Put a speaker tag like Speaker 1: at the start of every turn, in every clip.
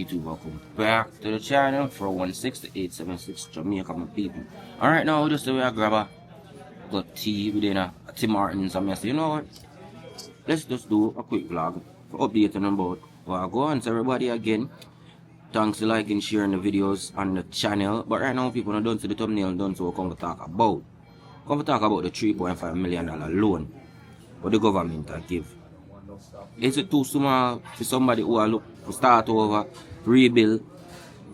Speaker 1: YouTube, welcome back to the channel for 16876 Jamaica, my people. Alright, now just the way I grab a got tea within a Tim Martins. I'm say, you know what? Let's just do a quick vlog for updating about what I go on. So everybody again, thanks for liking, sharing the videos on the channel. But right now people don't see the thumbnail, don't see what come to talk about. Come to talk about the $3.5 million loan what the government give. Is it too small for somebody who are look to start over, rebuild?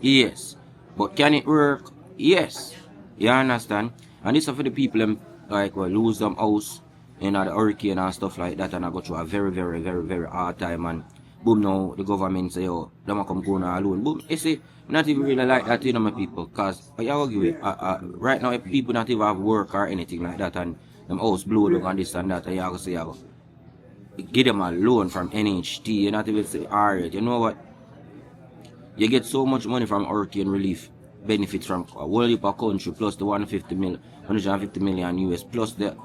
Speaker 1: Yes. But can it work? Yes. You understand? And this is for the people like will lose them house in the hurricane and stuff like that, and I go through a very hard time, and boom, now the government say, oh, them come go on alone. Boom, you see, not even really like that, you know, my people, because I will give it right now if people not even have work or anything like that, and them house blow up and this and that, and you go say, you go give them a loan from NHT, you not even say, alright, you know what? You get so much money from hurricane relief benefits from a whole heap of country, plus the 150 million US, plus the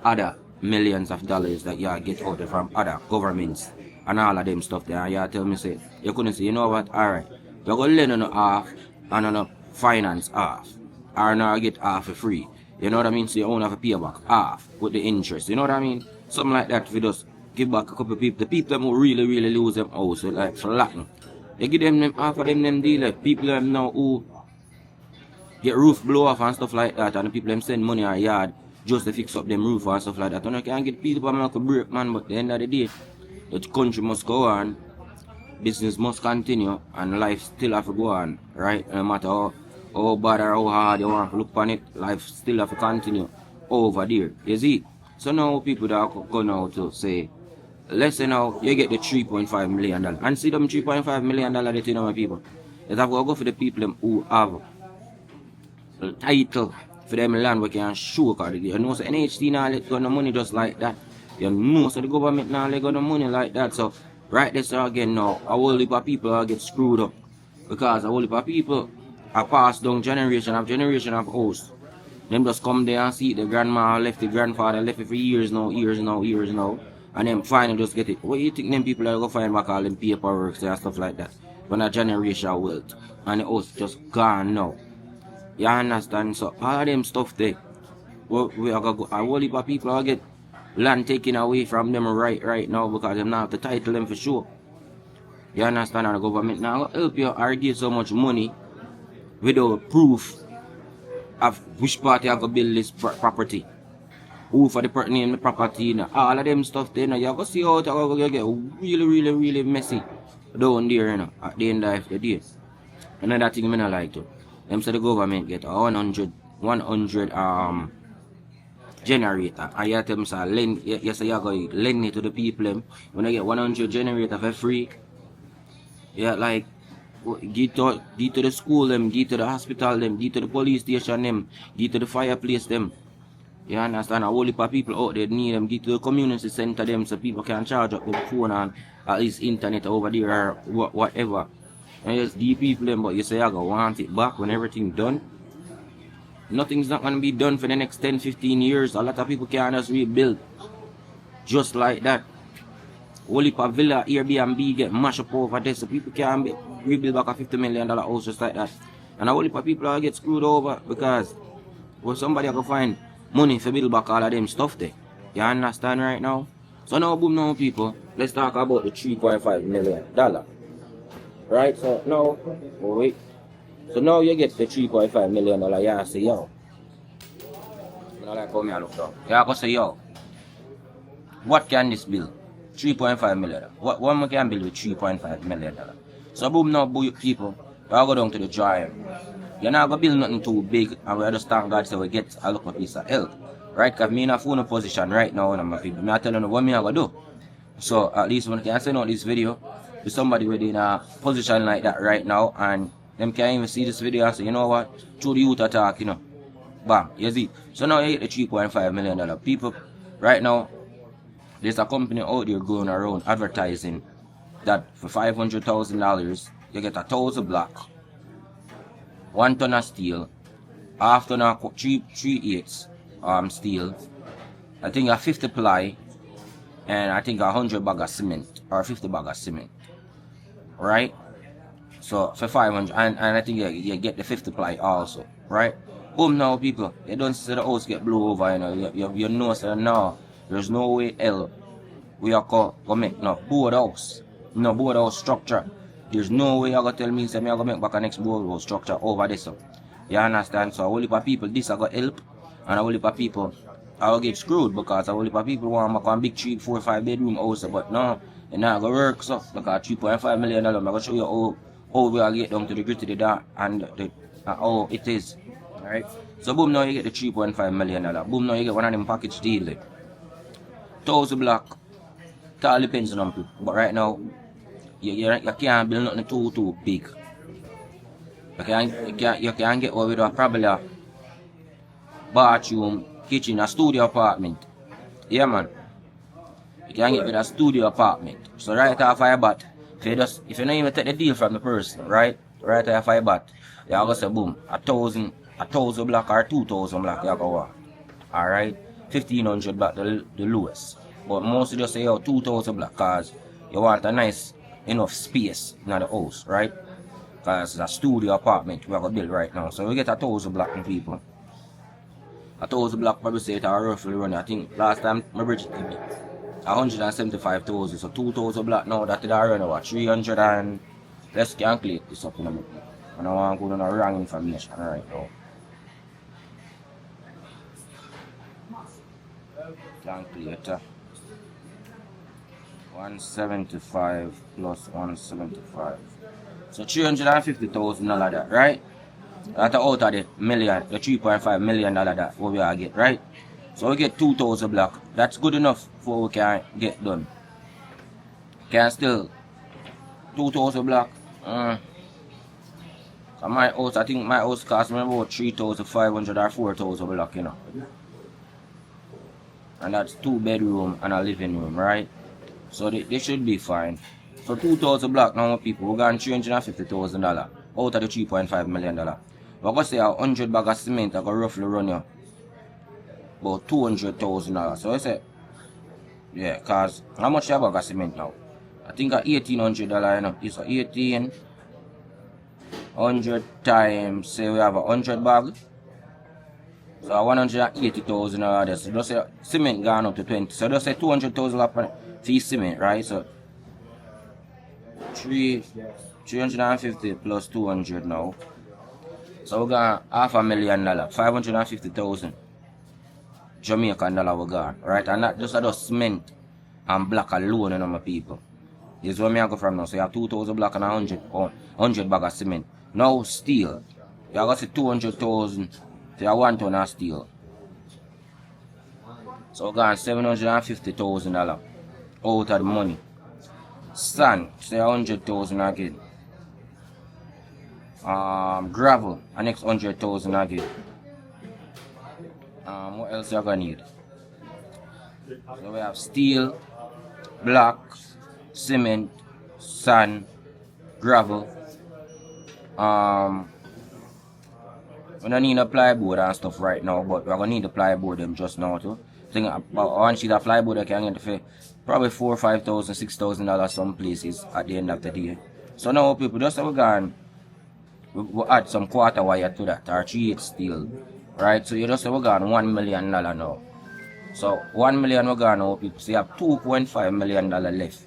Speaker 1: other millions of dollars that you get out there from other governments and all of them stuff there. And you tell me, say, you couldn't say, you know what, alright, you're going to lend on half and on a finance half, or now get half for free. You know what I mean? So you only have to pay back half with the interest. You know what I mean? Something like that. If you just give back a couple of people, the people who really lose them house, so like flatten. You give them half of them deal, like people them now who get roof blow off and stuff like that, and the people them send money or yard just to fix up them roof and stuff like that. And you can't get people to break, man, but at the end of the day, the country must go on, business must continue, and life still have to go on, right? No matter how bad or how hard you want to look on it, life still have to continue over there, you see? So now people that are going out to say, let's say now you get the $3.5 million. And see them $3.5 million that you know, my people. It's have to go for the people who have the title for them land we can show, because you know so NHT now let go no money just like that. You know so the government now let go no money like that. So right this again now a whole heap of people get screwed up, because a whole heap of people are passed down generation of host. Them just come there and see the grandma left, the grandfather left it for years now, and then finally just get it. What do you think them people are going to find back all them paperwork and stuff like that? When a generation wealth and the house just gone now. You understand? So all of them stuff there, we are going to go, a whole heap of people are get land taken away from them right now, because they not have to title them for sure. You understand? And the government now help you or give so much money without proof of which party are going to build this property. Who for the person name the property, you know, all of them stuff there, you know, you go see how you get really messy down there, you know, at the end of the day. Another thing I don't like to, them say the government get a 100 generator, and you tell them say lend, you say you go lend it to the people when you get 100 generator for free. Yeah, like give to the school them, give to the hospital them, give to the police station them, give to the fireplace them. You understand? A whole heap of people out there need them, give to the community center them, so people can charge up their phone and at least internet over there or whatever. And you just give people them, but you say I go want it back when everything done. Nothing's not gonna be done for the next 10-15 years. A lot of people can't just rebuild just like that. Whole heap of villa, Airbnb get mashed up over there, so people can't rebuild back a $50 million house just like that. And a whole heap of people are get screwed over because well, somebody can find money to build back all of them stuff there. You understand right now? So now boom now people, let's talk about the $3.5 million. Right? So now, oh wait. So now you get the $3.5 million, you say yo. Now like how me I look down. You go say yo. What can this build? $3.5 million. What one can build with $3.5 million? So boom now people, we go down to the drawing. You're not going to build nothing too big, and we just thank God so we get a little piece of help. Right? Because me in a phone position right now, and my people, I'm telling you what me I going to do. So at least when I can send out this video to somebody within a position like that right now, and them can't even see this video and say, you know what, through the youth attack, you know. Bam, you see. So now you get the $3.5 million. People, right now, there's a company out there going around advertising that for $500,000, you get 1,000 block, 1 ton of steel, half ton of 3/8 steel, I think a 50 ply, and I think 100 bag of cement, or 50 bag of cement. Right? So for 500, and I think you get the 50 ply also, right? Boom now people, you don't see the house get blow over, you know, you know so now there's no way hell we are go make no board house. No board house structure. There's no way you're gonna tell me say me I gonna make back a next board house structure over this. So you understand? So a whole heap of people this I gonna help, and a whole heap of people I will get screwed because a whole heap of people want to make one big 3, 4, 5 bedroom house, but no, it's not gonna work. So because $3.5 million, I'm gonna show you how we are get down to the grit of the dark and how it is. Alright? So boom now you get the $3.5 million. Boom now you get one of them package deal. 1,000 block. It all depends on people. But right now you can't build nothing too big. You can get over with probably a bathroom, kitchen, a studio apartment. Yeah man. You can get with a studio apartment. So right off your bat, if you don't even take the deal from the person, right off your bat, you go say boom, 1,000 block or 2,000 block you go walk. Alright? 1,500 block the lowest. But most of just say 2,000 block because you want a nice enough space in the house, right? Because it's a studio apartment we are going to build right now. So we get 1,000 block in people. 1,000 block probably say it are roughly run. I think last time my budget did 175,000. So 2,000 block now that it are run over 300 and let's calculate this up in a minute. I don't want to go on the wrong information right now. Calculator. 175 plus 175. So $350,000 that, right? That's out of the million, the $3.5 million that what we are get, right? So we get 2,000 block. That's good enough for we can get done. Can still 2,000 block. So my house, I think my house cost me about 3,500 or 4,000 block, you know. And that's 2 bedroom and a living room, right? So they should be fine. So 2,000 block now people, we're going $350,000 out of the $3.5 million. We're going to say 100 bag of cement are going to roughly run you about $200,000. So I say, yeah, cause how much you bag of cement now? I think $1,800, you know. It's 1,800 times, say we have 100 bag. So 180,000 there. So just say cement gone up to 20. So just say 200,000 for cement, right? So 350 plus 200 now. So we got $500,000, 550,000 Jamaican dollar we got, right? And that just cement and block alone, you know, my people. This is where I go from now. So you have 2,000 block and 100 bag of cement. Now steel, you got to say 200,000 for 1 ton of steel. So we got $750,000 out of the money. Sand, say 100,000 again. Gravel, the next 100,000 again. What else you gonna need? So we have steel, block, cement, sand, gravel. We don't need a plywood and stuff right now, but we're gonna need the plywood them just now too. I think about one sheet of plywood I can get for probably $4,000, $5,000, $6,000 some places at the end of the day. So now people, just we're gone, we'll add some quarter wire to that or 3/8 steel. Right? So you just say we're gone $1 million now. So $1 million we're gone now people. So you have $2.5 million left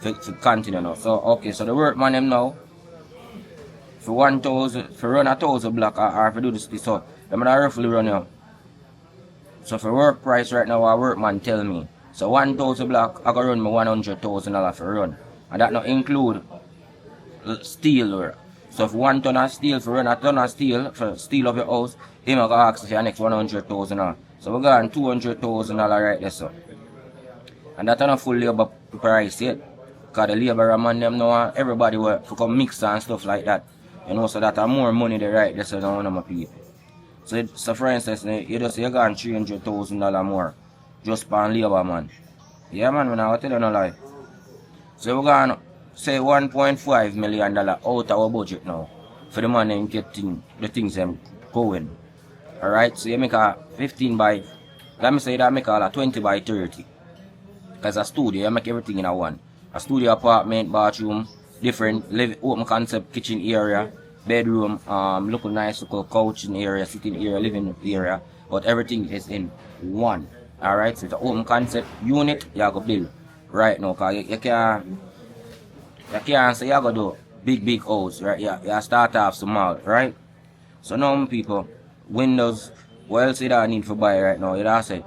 Speaker 1: to continue now. So okay, so the workman them now for 1,000 for run 1,000 block or if you do this so I'm gonna roughly run you. So for work price right now our workman tell me. So 1,000 block I gonna run me $100,000 for run. And that not include steel work. So if 1 ton of steel for run a ton of steel for steel of your house, him gonna ask for your next $100,000. So we got $200,000 right there so. And that's not full labor price yet. Because the labor man them know everybody will come mix and stuff like that. You know, so that are more money there right there so don't want my people. So for instance, you just you got $300,000 more just for labor man. Yeah man, when I tell you no lie. So we're gonna say $1.5 million out of our budget now for the money and getting the things them going. Alright, so you make a 15 by, let me say that I make a 20 by 30. Because a studio, you make everything in a one. A studio apartment, bathroom, different open concept kitchen area, bedroom, look nice, look couching area, sitting area, living area, but everything is in one. Alright, so it's an open concept unit you have to build right now, because you can't say you have to do big house, right? You start off small, right? So now people, windows, what else you don't need to buy right now? You don't say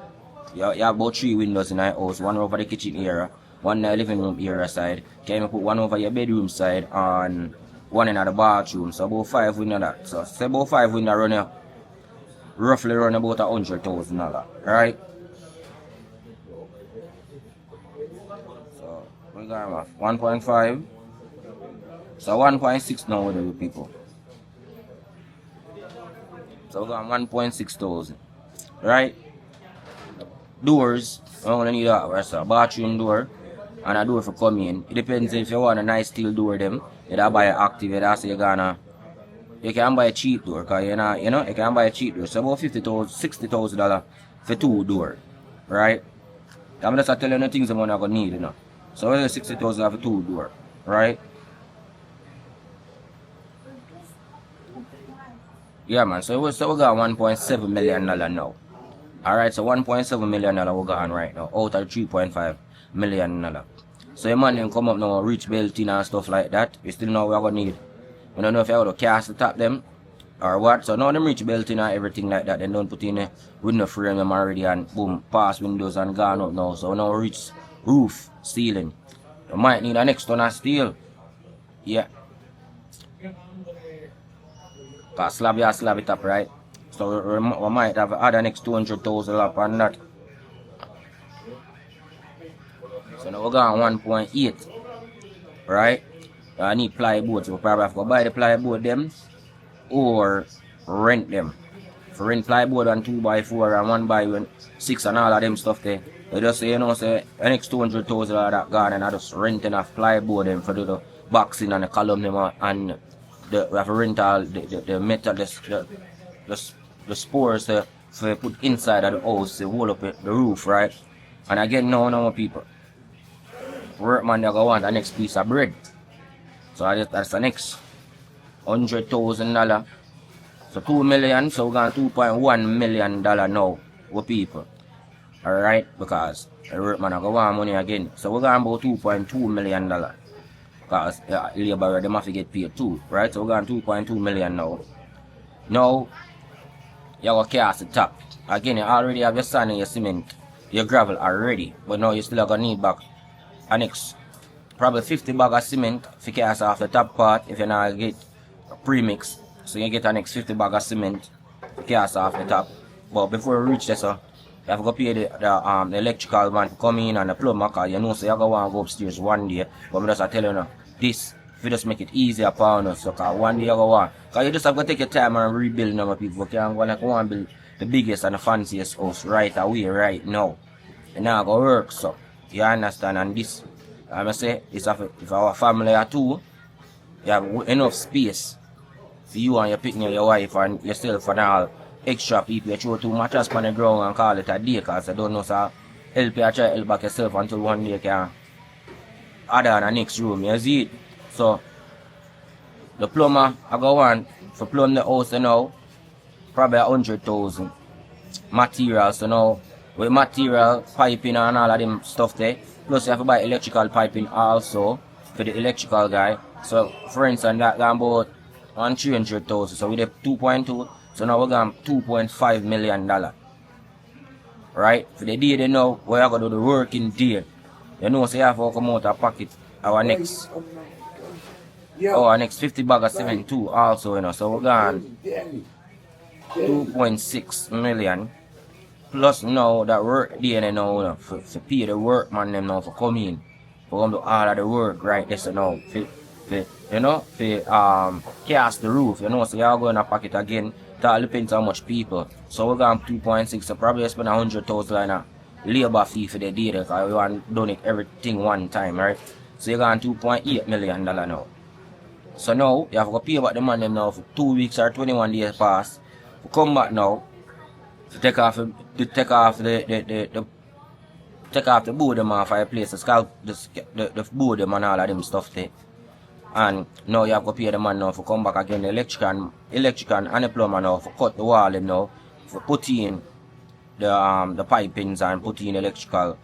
Speaker 1: you have about 3 windows in your house, one over the kitchen area, one in the living room area side. Can you put one over your bedroom side and one in the bathroom? So about 5 windows that. So say about 5 windows run you roughly run about $100,000, right? So we got 1.5. So 1.6 now with the people. So we got 1.6 thousand, right? Doors, I only need a bathroom door and a door for coming in. It depends if you want a nice steel door them. You buy an active, you can buy a cheap door, cause you can buy a cheap door. So about $60,000 for 2 door, right? I'm just telling you the things I'm gonna need, you know. So it's $60,000 for 2 door, right? Yeah, man. So we got $1.7 million now. Alright, so $1.7 million we got on right now out of $3.5 million. So your man then come up now, reach built-in and stuff like that. We still know we're gonna need. We don't know if you have to cast the top them or what. So now them reach built-in and everything like that. Then don't put in a window frame them already and boom, pass windows and gone up now. So now reach roof, ceiling. You might need an extra ton of steel. Yeah. Cause slab it up, right? So we might have add next $200,000 up on that. So now we got 1.8, right? I need plywood, so we probably have to buy the plywood them or rent them. If you rent plywood on 2x4 and 1x6 and all of them stuff there, you just say, say the next $200,000 that gone, and I just rent enough plywood them for the boxing and the column them and we have to rent all the metal, the spores for put inside of the house to hold up the roof, right? And again, now people, workman they go want the next piece of bread. So that's the next $100,000. So $2 million, so we got $2.1 million now with people. Alright, because the workman they go want money again. So we got about $2.2 million. Because labor they have to get paid too, right? So we got $2.2 million now. Now you have to cast the top. Again, you already have your sand and your cement, your gravel already, but now you still gonna need back an next probably 50 bag of cement to cast off the top part if you not get a premix. So you get an next 50 bag of cement to cast off the top. But before you reach this, you have to go pay the electrical man to come in and the plumber, because you know so you're going to go upstairs one day. But I'm just telling you this, if you just make it easier for us, so one day you're going to because you just have to take your time and rebuild them people. You can't go like one build the biggest and the fanciest house right away, right now. It's not going to work, so you understand. And this, I'm say, if our family are two, you have enough space for you and your picnic, your wife and yourself and all extra people. You throw 2 mattresses on the ground and call it a day, because I don't know, so help you try to help back yourself until one day you can add on the next room. You see it? So the plumber I go on for plumb the house now, probably 100,000 material. So now with material, piping and all of them stuff there, plus you have to buy electrical piping also for the electrical guy. So for instance, that got about 300,000. So we did 2.2. So now we're going $2.5 million. Right? For the day they know we are going to do the working day. You know, so you have to come out of pocket our next. Our next 50 bag of cement too also, you know. So we're going 2.6 million. Plus now that work day, you know, for pay the workman them now for come in. For come to all of the work right there, so now for cast the roof, you know, so you're going to pocket again. That depends how much people. So we're going 2.6, so probably spend 100,000 on a labor fee for the day, because we want to donate everything one time, right? So you're going $2.8 million now. So now you have to pay about the money now for 2 weeks or 21 days past. To come back now to take off the board them off fireplace, the scalp the board them and all of them stuff there. And now you have to pay the man now for come back again, the electrician and the plumber now for cut the wall him now, for put in the pipings and put in electrical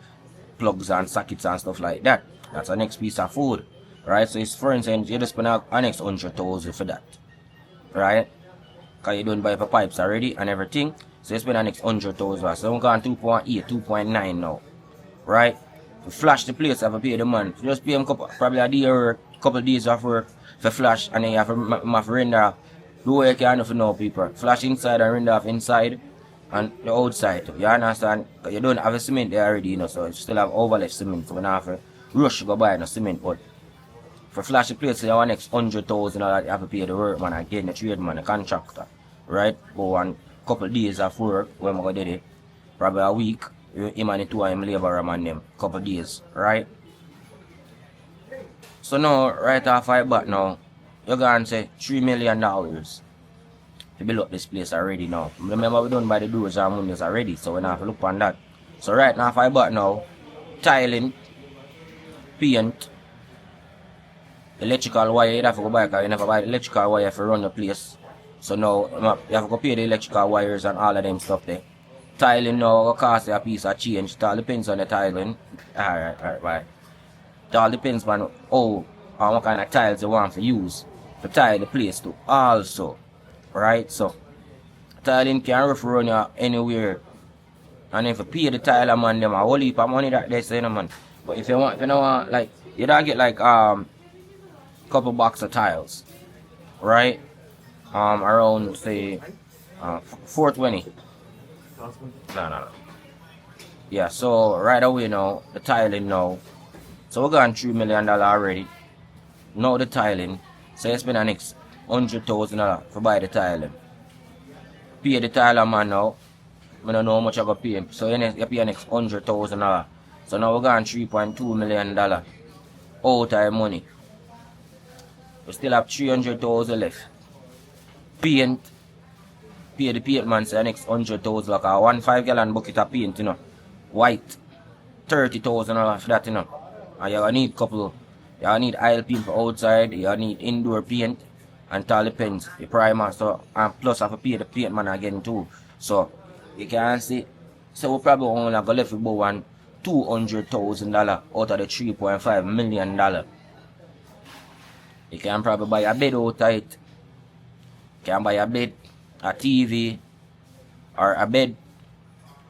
Speaker 1: plugs and sockets and stuff like that. That's the next piece of food. Right? So it's for instance, you just spend an next 100,000 for that. Right? Because you don't buy for pipes already and everything. So you spend the next 100,000. So I'm going 2.8, 2.9 now. Right? To flash the place, I have to pay the man. So just pay him probably a day or couple of days of work for flash, and then you have to render the way you can for know people. Flash inside and render off inside and the outside. You understand? Because you don't have a cement there already, you know, so you still have overlap cement. So we don't have to rush to go buy no cement. But for flash the place, you have next 100,000 you have to pay the workman again, the tradesman, the contractor. Right? Go one couple of days of work when we go do it. Probably a week. Him and the two of him labor man them couple of days. Right? So now, right off I back now, you're going to say $3 million to build up this place already now. Remember we done by the doors and windows already, so we don't have to look on that. So right now, if I back now, tiling, paint, electrical wire, you have to go back because you never buy electrical wire to run the place. So now, you have to go pay the electrical wires and all of them stuff there. Tiling now will cost you a piece of change. It all depends on the tiling. Alright. It all depends on what kind of tiles you want to use to tile the place to also. Right? So tiling can refer on you anywhere. And if you pay the tiler man them a whole heap of money that they say no man. But if you don't want like you don't get like couple box of tiles. Right? Around say 420. No. Yeah, so right away now, the tiling now. So we're going $3 million already. Now the tiling. So you spend the next $100,000 to buy the tiling. Pay the tiler man now. I don't know how much I got pay him. So you pay the next $100,000. So now we're going $3.2 million out of money. We still have $300,000 left. Paint. Pay the paint man, so the next $100,000 like a 1 5-gallon bucket of paint, you know. White. $30,000 for that, you know. And you need need oil paint for outside, you need indoor paint and all the pens, the primer, so and plus I have to pay the paint man again too. So you can see, so we probably only go left with about $200,000 out of the $3.5 million. You can probably buy a bed out of it. You can buy a bed, a TV, or a bed,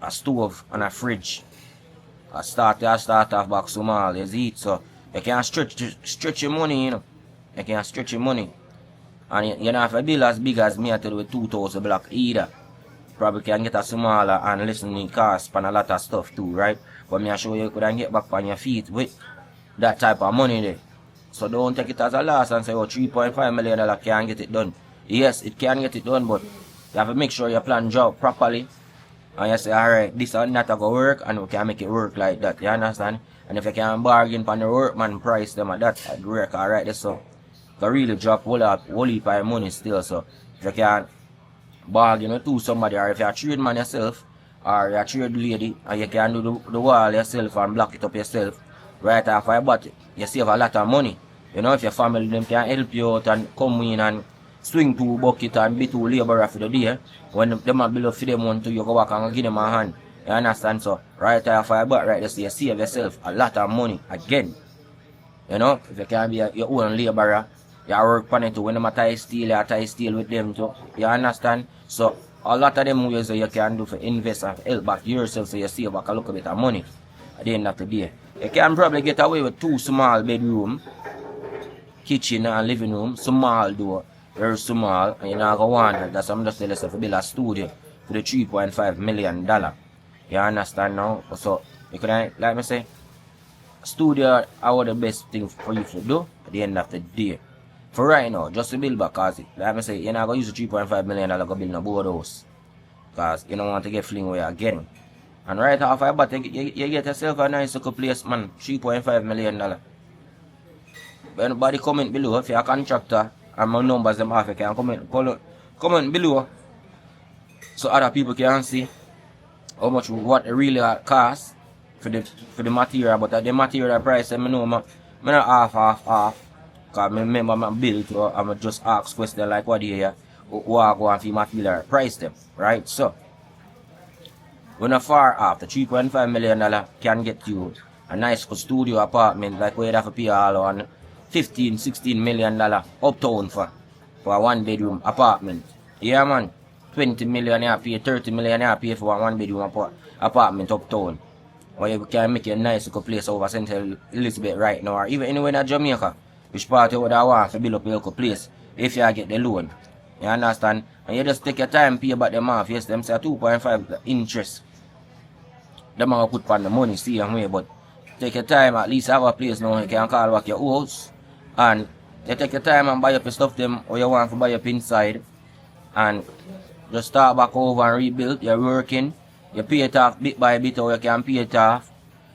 Speaker 1: a stove, and a fridge. A start off back small, you see it, so you can stretch your money, you know. You can stretch your money. And you don't have to build as big as me, I tell you, with 2,000 block either. Probably can get a smaller and listening cost and a lot of stuff too, right? But me I show you could get back on your feet with that type of money there. So don't take it as a loss and say, oh, $3.5 million can get it done. Yes, it can get it done, but you have to make sure you plan job properly. And you say, alright, this and that go work, and we can make it work like that, you understand? And if you can bargain on the workman price them at that, at work, alright, so you can really drop whole heap of money still. So if you can bargain with somebody, or if you're a trade man yourself, or you're a trade lady, and you can do the wall yourself and block it up yourself, right after you bought it, you save a lot of money. You know, if your family them can help you out and come in and swing 2 bucket and be 2 laborer for the day, when them a bill up for them one to you go back and give them a hand. You understand? So right after you bought right there, so you save yourself a lot of money again. You know, if you can be your own laborer, you work on it too. When them tie steel with them too. You understand? So a lot of them ways that you can do for invest and help back yourself, so you save back a little bit of money at the end of the day. You can probably get away with 2 small bedroom, kitchen and living room, small door, very small, and you know go on. That's I'm just telling you to build a studio for the $3.5 million. You understand now? So you can, like me say, studio are the best thing for you to do at the end of the day. For right now, just to build back, cause like me say, you're not gonna use the $3.5 million to build a boardhouse. Cause you don't want to get fling where you're getting. And right off I but you get yourself a nice little place, man. $3.5 million. But anybody comment below if you're a contractor and my numbers them off, you can comment below so other people can see how much what it really costs for the material. But the material price I know I'm not half. Because I remember my bill to I'm just ask question like what do you hear? Who I go and feel my feel price them, right? So we're not far off. The $3.5 million can get you a nice studio apartment like where you have to pay all on $15-16 million uptown for a 1 bedroom apartment. Yeah man. 20 million you pay, 30 million you pay for a 1 bedroom apartment uptown. Or you can make a nice little place over Central Elizabeth right now, or even anywhere in Jamaica, which part you would want to build up a local place if you get the loan. You understand? And you just take your time, pay back them off. Yes, them say 2.5 interest. Them will put on the money, see and way, but take your time, at least have a place now you can call back your house. And you take your time and buy up your stuff them or you want to buy up inside. And just start back over and rebuild. You're working. You pay it off bit by bit, or you can pay it off.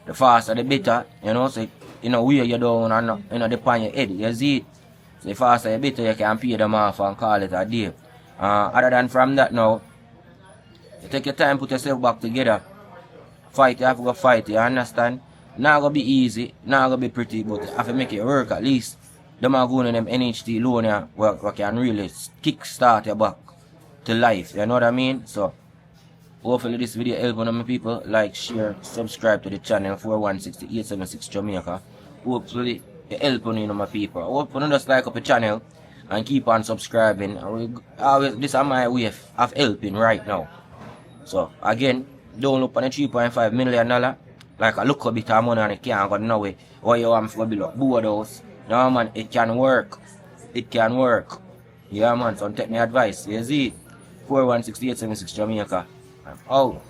Speaker 1: The faster the better, you know. So you know where you're down and you know depend your head. You see it. So the faster the better you can pay them off and call it a day. Other than from that now, you take your time, put yourself back together. Fight, you have to go fight, you understand? Not gonna be easy, not gonna be pretty, but you have to make it work at least. Them are going to them NHT loan here where can really kick start your back to life, you know what I mean? So hopefully this video help on my people. Like, share, subscribe to the channel 416-876 Jamaica. Hopefully it help on you know my people. Hopefully just like up the channel and keep on subscribing. This is my way of helping right now. So again, don't look on the $3.5 million. Like I look a bit of money and it can't go no way. Or you want to build up board house. No man, it can work. It can work. Yeah man, so take my advice. You see, 416-876 Jamaica. I'm out.